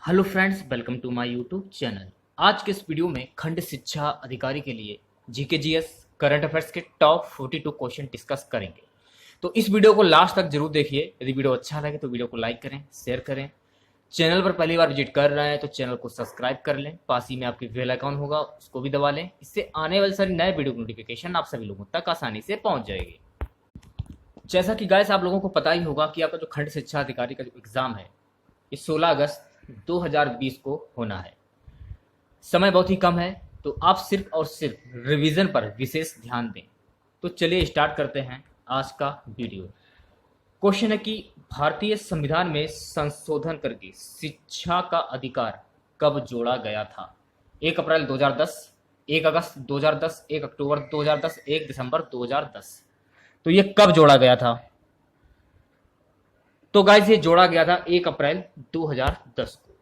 Hello friends, welcome to my YouTube channel. आज के इस वीडियो में खंड शिक्षा अधिकारी के लिए जीके जीएस करंट अफेयर्स के टॉप 42 क्वेश्चन डिस्कस करेंगे। तो इस वीडियो को लास्ट तक जरूर देखिए। यदि वीडियो अच्छा लगे तो वीडियो को लाइक करें, शेयर करें। चैनल पर पहली बार विजिट कर रहे हैं तो चैनल को सब्सक्राइब कर लें। पास ही में आपके बेल आइकन होगा, उसको भी दबा लें। इससे आने वाले सारे नए वीडियो की नोटिफिकेशन आप सभी लोगों तक आसानी से पहुंच जाएगी। जैसा कि गाइस आप लोगों को पता ही होगा कि आपका जो खंड शिक्षा अधिकारी का जो एग्जाम है ये 16 अगस्त 2020 को होना है। समय बहुत ही कम है, तो आप सिर्फ और सिर्फ रिवीजन पर विशेष ध्यान दें। तो चलिए स्टार्ट करते हैं आज का वीडियो। क्वेश्चन है कि भारतीय संविधान में संशोधन करके शिक्षा का अधिकार कब जोड़ा गया था? 1 अप्रैल 2010, 1 अगस्त 2010, 1 अक्टूबर 2010, 1 दिसंबर 2010। तो ये कब जोड़ा गया था? तो गाइस ये जोड़ा गया था 1 अप्रैल 2010 को।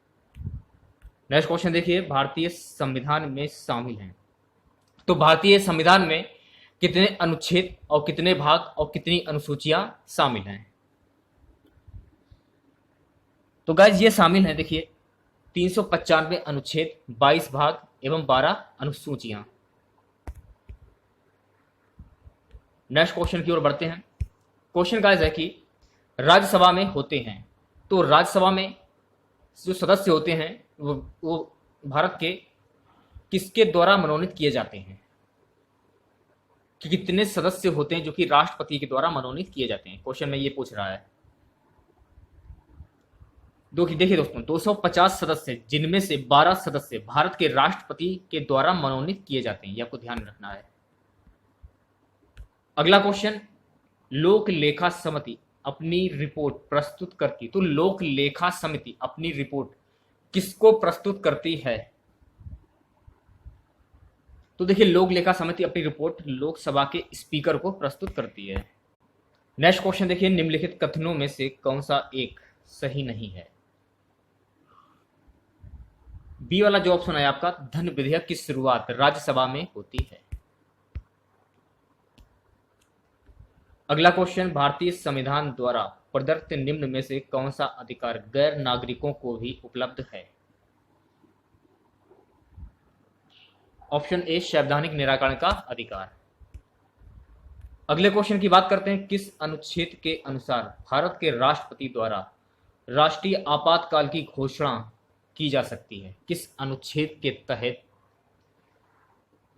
नेक्स्ट क्वेश्चन देखिए, भारतीय संविधान में शामिल हैं। तो भारतीय संविधान में कितने अनुच्छेद और कितने भाग और कितनी अनुसूचियां शामिल हैं? तो गाइस ये शामिल हैं, देखिए 395 अनुच्छेद, 22 भाग एवं 12 अनुसूचियां। नेक्स्ट क्वेश्चन की ओर बढ़ते हैं। क्वेश्चन गाइस है कि राज्यसभा में होते हैं, तो राज्यसभा में जो सदस्य होते हैं वो भारत के किसके द्वारा मनोनीत किए जाते हैं? कि कितने सदस्य होते हैं जो कि राष्ट्रपति के द्वारा मनोनीत किए जाते हैं? क्वेश्चन में ये पूछ रहा है। देखिए दोस्तों, 250 सदस्य जिनमें से 12 सदस्य भारत के राष्ट्रपति के द्वारा मनोनीत किए जाते हैं, ये आपको ध्यान रखना है। अगला क्वेश्चन, लोक लेखा समिति अपनी रिपोर्ट प्रस्तुत करती, तो लोक लेखा समिति अपनी रिपोर्ट किसको प्रस्तुत करती है? तो देखिए लोक लेखा समिति अपनी रिपोर्ट लोकसभा के स्पीकर को प्रस्तुत करती है। नेक्स्ट क्वेश्चन देखिए, निम्नलिखित कथनों में से कौन सा एक सही नहीं है? बी वाला जो ऑप्शन है आपका, धन विधेयक की शुरुआत राज्यसभा में होती है। अगला क्वेश्चन, भारतीय संविधान द्वारा प्रदत्त निम्न में से कौन सा अधिकार गैर नागरिकों को भी उपलब्ध है? ऑप्शन ए, संवैधानिक निराकरण का अधिकार। अगले क्वेश्चन की बात करते हैं, किस अनुच्छेद के अनुसार भारत के राष्ट्रपति द्वारा राष्ट्रीय आपातकाल की घोषणा की जा सकती है? किस अनुच्छेद के तहत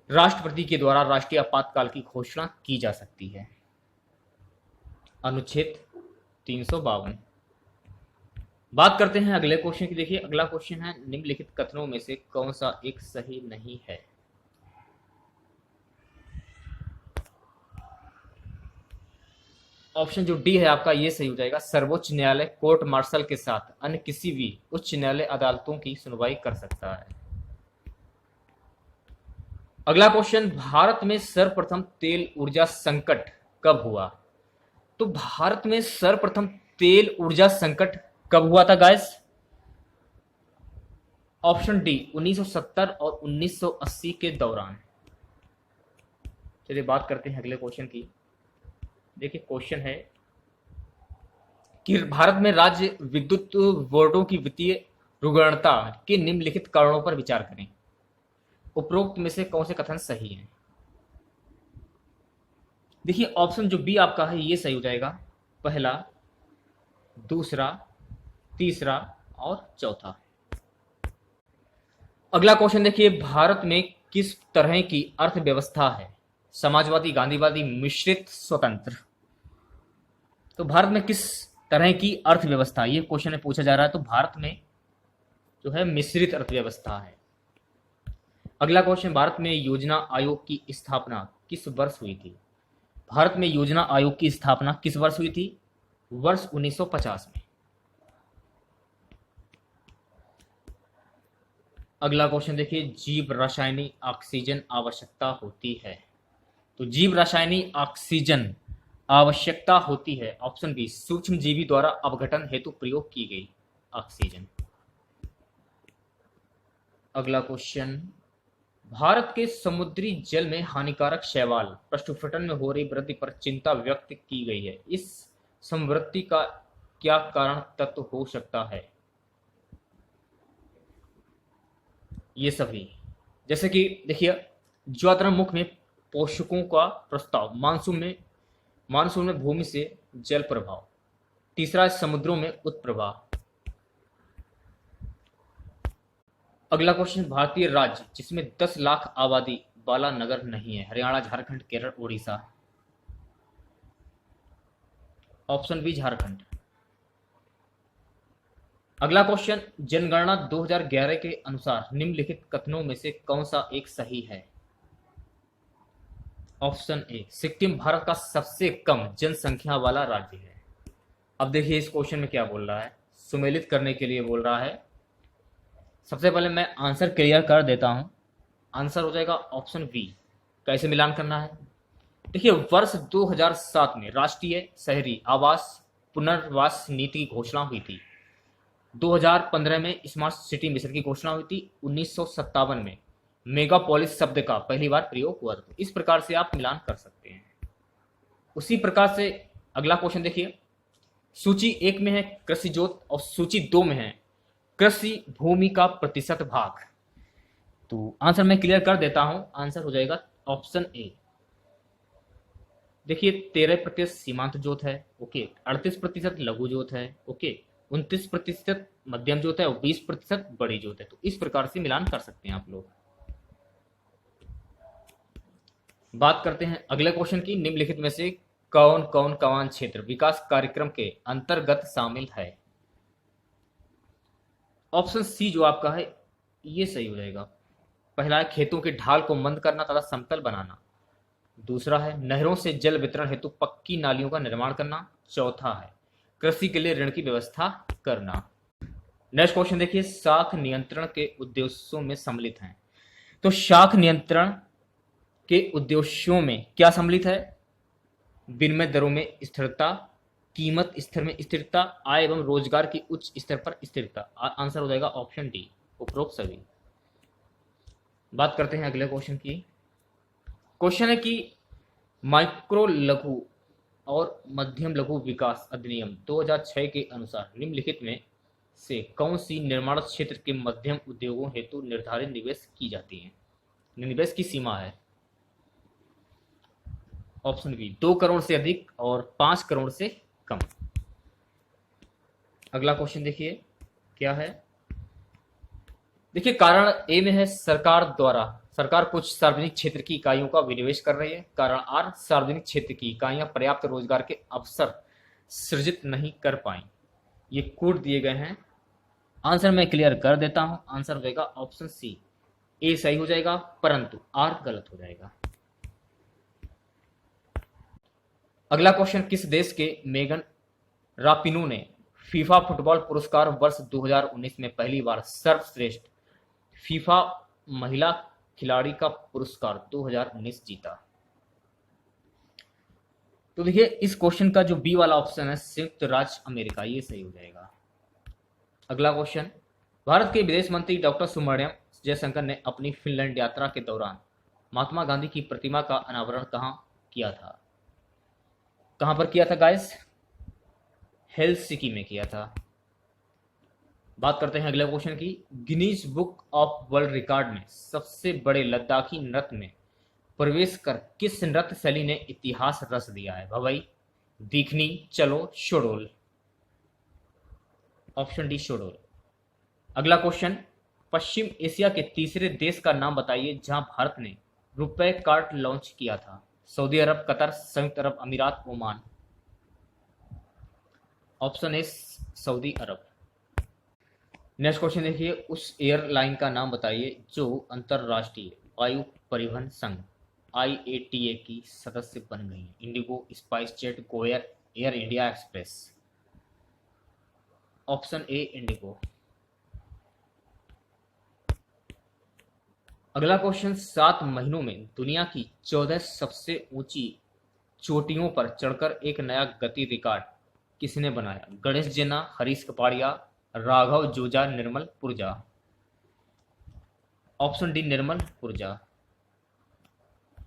राष्ट्रपति के द्वारा राष्ट्रीय आपातकाल की घोषणा की जा सकती है? अनुच्छेद 352। बात करते हैं अगले क्वेश्चन की। देखिए अगला क्वेश्चन है, निम्नलिखित कथनों में से कौन सा एक सही नहीं है? ऑप्शन जो डी है आपका, ये सही हो जाएगा। सर्वोच्च न्यायालय कोर्ट मार्शल के साथ अन्य किसी भी उच्च न्यायालय अदालतों की सुनवाई कर सकता है। अगला क्वेश्चन, भारत में सर्वप्रथम तेल ऊर्जा संकट कब हुआ? तो भारत में सर्वप्रथम तेल ऊर्जा संकट कब हुआ था गाइस? ऑप्शन डी, 1970 और 1980 के दौरान। चलिए बात करते हैं अगले क्वेश्चन की। देखिए क्वेश्चन है कि भारत में राज्य विद्युत बोर्डों की वित्तीय रुग्णता के निम्नलिखित कारणों पर विचार करें। उपरोक्त में से कौन से कथन सही हैं? देखिए ऑप्शन जो बी आपका है ये सही हो जाएगा। पहला, दूसरा, तीसरा और चौथा। अगला क्वेश्चन देखिए, भारत में किस तरह की अर्थव्यवस्था है? समाजवादी, गांधीवादी, मिश्रित, स्वतंत्र। तो भारत में किस तरह की अर्थव्यवस्था, ये क्वेश्चन में पूछा जा रहा है। तो भारत में जो है मिश्रित अर्थव्यवस्था है। अगला क्वेश्चन, भारत में योजना आयोग की स्थापना किस वर्ष हुई थी? भारत में योजना आयोग की स्थापना किस वर्ष हुई थी? वर्ष 1950 में। अगला क्वेश्चन देखिए, जीव रासायनिक ऑक्सीजन आवश्यकता होती है। तो जीव रासायनिक ऑक्सीजन आवश्यकता होती है। ऑप्शन बी, सूक्ष्म जीवी द्वारा अपघटन हेतु प्रयोग की गई ऑक्सीजन। अगला क्वेश्चन, भारत के समुद्री जल में हानिकारक शैवाल प्रस्फुटन में हो रही वृद्धि पर चिंता व्यक्त की गई है। इस समवृद्धि का क्या कारण तत्व हो सकता है? ये सभी, जैसे कि देखिए, ज्वालामुख में पोषकों का प्रस्ताव, मानसून में भूमि से जल प्रभाव, तीसरा है समुद्रों में उत्प्रवाह। अगला क्वेश्चन, भारतीय राज्य जिसमें 10 लाख आबादी वाला नगर नहीं है, हरियाणा, झारखंड, केरल, उड़ीसा। Option B Jharkhand. अगला क्वेश्चन, जनगणना 2011 के अनुसार निम्नलिखित कथनों में से कौन सा एक सही है? ऑप्शन ए, सिक्किम भारत का सबसे कम जनसंख्या वाला राज्य है। अब देखिए इस क्वेश्चन में क्या बोल रहा है, सुमेलित करने के लिए बोल रहा है। सबसे पहले मैं आंसर क्लियर कर देता हूं। आंसर हो जाएगा ऑप्शन बी। कैसे मिलान करना है? देखिए, वर्ष 2007 में राष्ट्रीय शहरी आवास पुनर्वास नीति की घोषणा हुई थी। 2015 में स्मार्ट सिटी मिशन की घोषणा हुई थी। 1957 में मेगापोलिस शब्द का पहली बार प्रयोग हुआ था। इस प्रकार से आप मिलान कर सकते हैं। उसी प्रकार से अगला क्वेश्चन देखिए, सूची 1 में है कृषि जोत और सूची 2 में है कृषि भूमि का प्रतिशत भाग। तो आंसर मैं क्लियर कर देता हूं। आंसर हो जाएगा ऑप्शन ए। देखिए, 13% सीमांत जोत है, ओके, 38% लघु जोत है, ओके, 29% मध्यम जोत है और 20% बड़ी जोत है। तो इस प्रकार से मिलान कर सकते हैं आप लोग। बात करते हैं अगले क्वेश्चन की, निम्नलिखित में से कौन कौन कौन क्षेत्र विकास कार्यक्रम के अंतर्गत शामिल है? ऑप्शन सी जो आपका है ये सही हो जाएगा। पहला है खेतों के ढाल को मंद करना तथा समतल बनाना। दूसरा है नहरों से जल वितरण हेतु पक्की नालियों का निर्माण करना। चौथा है कृषि के लिए ऋण की व्यवस्था करना। नेक्स्ट क्वेश्चन देखिए, शाख नियंत्रण के उद्देश्यों में सम्मिलित हैं। तो शाख नियंत्रण के उद्देश्यों में क्या सम्मिलित है? विनिमय दरों में स्थिरता, कीमत स्तर में स्थिरता, आय एवं रोजगार की उच्च स्तर पर स्थिरता। आंसर हो जाएगा ऑप्शन डी, उपरोक्त सभी। बात करते हैं अगले क्वेश्चन की। क्वेश्चन है कि माइक्रो लघु और मध्यम लघु विकास अधिनियम 2006 के अनुसार निम्नलिखित में से कौन सी निर्माण क्षेत्र के मध्यम उद्योगों हेतु निर्धारित निवेश की जाती है? निवेश की सीमा है। ऑप्शन बी, 2 करोड़ से अधिक और 5 करोड़ से कम। अगला क्वेश्चन देखिए क्या है। देखिए, कारण ए में है सरकार कुछ सार्वजनिक क्षेत्र की इकाइयों का विनिवेश कर रही है। कारण आर, सार्वजनिक क्षेत्र की इकाइयां पर्याप्त रोजगार के अवसर सृजित नहीं कर पाई। ये कोड दिए गए हैं। आंसर मैं क्लियर कर देता हूं। आंसर हो जाएगा ऑप्शन सी, ए सही हो जाएगा परंतु आर गलत हो जाएगा। अगला क्वेश्चन, किस देश के मेगन रापिनो ने फीफा फुटबॉल पुरस्कार वर्ष 2019 में पहली बार सर्वश्रेष्ठ फीफा महिला खिलाड़ी का पुरस्कार 2019 जीता? तो देखिए इस क्वेश्चन का जो बी वाला ऑप्शन है संयुक्त राज्य अमेरिका, ये सही हो जाएगा। अगला क्वेश्चन, भारत के विदेश मंत्री डॉक्टर सुब्रमण्यम जयशंकर ने अपनी फिनलैंड यात्रा के दौरान महात्मा गांधी की प्रतिमा का अनावरण कहां किया था? कहां पर किया था गाइस? हेलसिंकी में किया था। बात करते हैं अगले क्वेश्चन की। Guinness book of world record में सबसे बड़े लद्दाखी नृत्य में प्रवेश कर किस नृत्य शैली ने इतिहास रच दिया है? भवई, दीखनी, चलो, शोडोल। Option D शोडोल। अगला क्वेश्चन, पश्चिम एशिया के तीसरे देश का नाम बताइए जहां भारत ने रुपए कार्ड लॉन्च किया था। सऊदी अरब, कतर, संयुक्त अरब अमीरात, Oman. Option A Saudi Arab. Next question देखिए, उस एयरलाइन का नाम बताइए जो अंतरराष्ट्रीय वायु परिवहन संघ IATA की सदस्य बन गई है। Indigo, spice jet, Go Air, air India express. Option A Indigo. अगला क्वेश्चन, 7 महीनों में दुनिया की 14 सबसे ऊंची चोटियों पर चढ़कर एक नया गति रिकॉर्ड किसने बनाया? गणेश जेना, हरीश कपाड़िया, राघव जोजा, निर्मल पुरजा। ऑप्शन डी निर्मल पुरजा।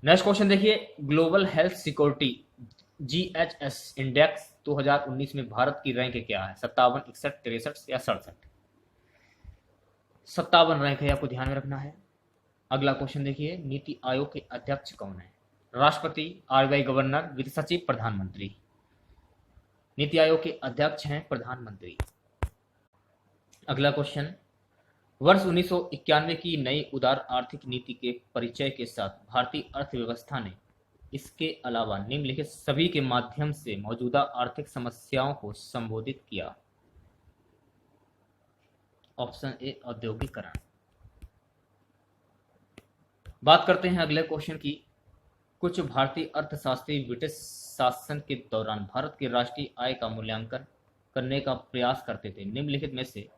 नेक्स्ट क्वेश्चन देखिए, global health security GHS index 2019 में भारत की रैंक क्या है? 57, 61, 63 या 67? 57 रैंक है, आपको ध्यान में रखना है। अगला क्वेश्चन देखिए, नीति आयोग के अध्यक्ष कौन है? राष्ट्रपति, आरबीआई गवर्नर, वित्त सचिव, प्रधानमंत्री। नीति आयोग के अध्यक्ष हैं प्रधानमंत्री। अगला क्वेश्चन, वर्ष 1991 की नई उदार आर्थिक नीति के परिचय के साथ भारतीय अर्थव्यवस्था ने इसके अलावा निम्नलिखित सभी के माध्यम से मौजूदा आर्थिक समस्याओं को संबोधित किया। ऑप्शन ए औद्योगिकरण। बात करते हैं अगले क्वेश्चन की। कुछ भारतीय अर्थशास्त्री ब्रिटिश शासन के दौरान भारत की राष्ट्रीय आय का मूल्यांकन करने का प्रयास करते थे। निम्नलिखित में से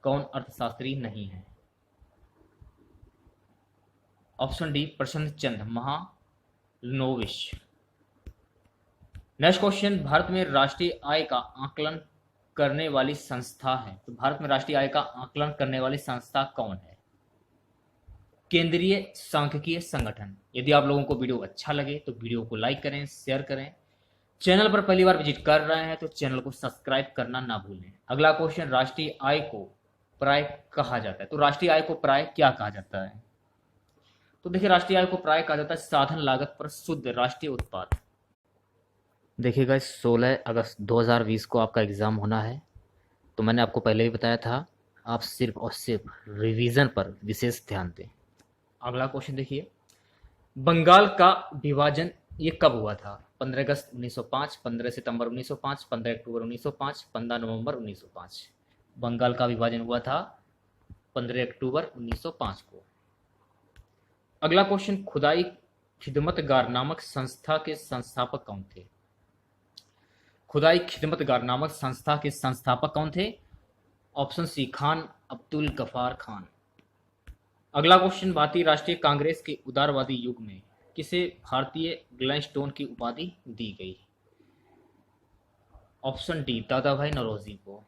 कौन अर्थशास्त्री नहीं है? ऑप्शन डी प्रसन्न चंद्र महालनोबिस। नेक्स्ट क्वेश्चन, भारत में राष्ट्रीय आय का आकलन करने वाली संस्था है। तो भारत में राष्ट्रीय आय का आकलन करने वाली संस्था कौन है? केंद्रीय सांख्यिकीय संगठन। यदि आप लोगों को वीडियो अच्छा लगे तो वीडियो को लाइक करें, शेयर करें। चैनल पर पहली बार विजिट कर रहे हैं तो चैनल को सब्सक्राइब करना ना भूलें। अगला क्वेश्चन, राष्ट्रीय आय को प्राय कहा जाता है। तो राष्ट्रीय आय को प्राय क्या कहा जाता है? तो देखिए, राष्ट्रीय आय को प्राय कहा जाता है साधन लागत पर शुद्ध राष्ट्रीय उत्पाद। देखिएगा, 16 अगस्त 2020 को आपका एग्जाम होना है। तो मैंने आपको पहले भी बताया था, आप सिर्फ और सिर्फ रिवीजन पर विशेष ध्यान दें। अगला क्वेश्चन देखिए, बंगाल का विभाजन ये कब हुआ था? 15 अगस्त 1905, 15 सितंबर 1905, 15 अक्टूबर 1905, 15 नवंबर 1905। बंगाल का विभाजन हुआ था 15 अक्टूबर 1905 को। अगला क्वेश्चन, खुदाई खिदमतगार नामक संस्था के संस्थापक कौन थे? खुदाई खिदमतगार नामक संस्था के संस्थापक कौन थे? Option C Khan Abdul Ghaffar Khan. अगला क्वेश्चन, भारतीय राष्ट्रीय कांग्रेस के उदारवादी युग में किसे भारतीय ग्लैडस्टोन की उपाधि दी गई? ऑप्शन डी दादा भाई नौरोजी को।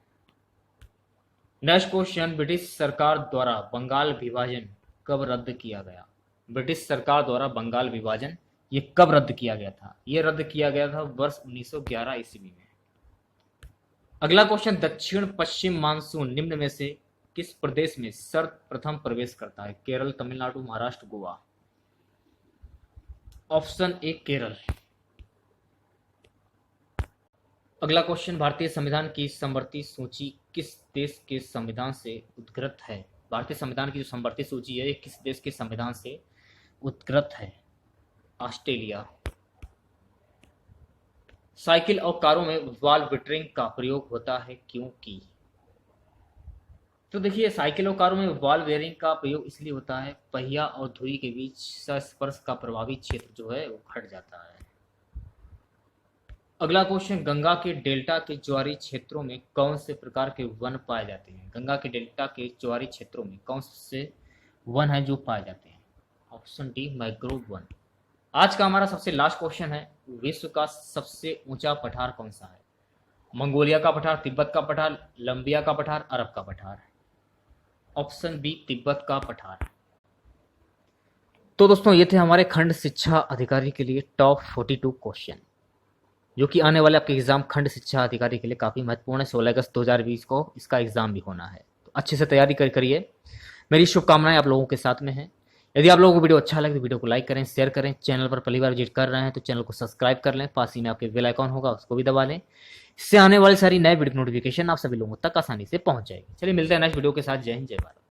नेक्स्ट क्वेश्चन, ब्रिटिश सरकार द्वारा बंगाल विभाजन कब रद्द किया गया? ब्रिटिश सरकार द्वारा बंगाल विभाजन ये कब रद्द किया गया था? ये रद्द किया गया था वर्ष 1911 ईस्वी में। अगला क्वेश्चन, दक्षिण पश्चिम मानसून निम्न में से किस प्रदेश में सर्वप्रथम प्रवेश करता है? केरल, तमिलनाडु, महाराष्ट्र, गोवा। Option A Kerala. अगला क्वेश्चन, भारतीय संविधान की समवर्ती सूची किस देश के संविधान से उद्गृत है? भारतीय संविधान की जो समवर्ती सूची है, किस देश के संविधान से उद्गृत है? ऑस्ट्रेलिया। साइकिल और कारों में वाल्व विटरिंग का प्रयोग होता है क्योंकि? तो देखिए, साइकिल और कारों में वाल्व बेयरिंग का प्रयोग इसलिए होता है, पहिया और धुरी के बीच संस्पर्श का प्रभावी क्षेत्र जो है वो घट जाता है। अगला क्वेश्चन, गंगा के डेल्टा के ज्वारी क्षेत्रों में कौन से प्रकार के वन पाए जाते हैं? गंगा के डेल्टा के ज्वारी क्षेत्रों में कौन से वन हैं जो पाए जाते हैं? Option D mangrove one. आज का हमारा सबसे लास्ट क्वेश्चन है, विश्व का सबसे ऊंचा पठार कौन सा है? मंगोलिया का पठार, तिब्बत का पठार, लंबिया का पठार, अरब का पठार। ऑप्शन बी तिब्बत का पठार। तो दोस्तों, ये थे हमारे खंड शिक्षा अधिकारी के लिए टॉप 42 क्वेश्चन, जो कि आने वाले आपके एग्जाम खंड शिक्षा अधिकारी के लिए काफ़ी महत्वपूर्ण है। 16 अगस्त 2020 को इसका एग्जाम भी होना है, तो अच्छे से तैयारी करिए। मेरी शुभकामनाएं आप लोगों के साथ में हैं। यदि आप लोगों को वीडियो अच्छा लगे तो वीडियो को लाइक करें, शेयर करें। चैनल पर पहली बार विजिट कर रहे हैं तो चैनल को सब्सक्राइब कर लें। पास ही में आपके बेल आइकॉन होगा, उसको भी दबा लें। इससे आने वाली सारी नए वीडियो नोटिफिकेशन आप सभी लोगों तक आसानी से पहुंच जाएगी। चलिए मिलते हैं नेक्स्ट वीडियो के साथ। जय हिंद, जय भारत।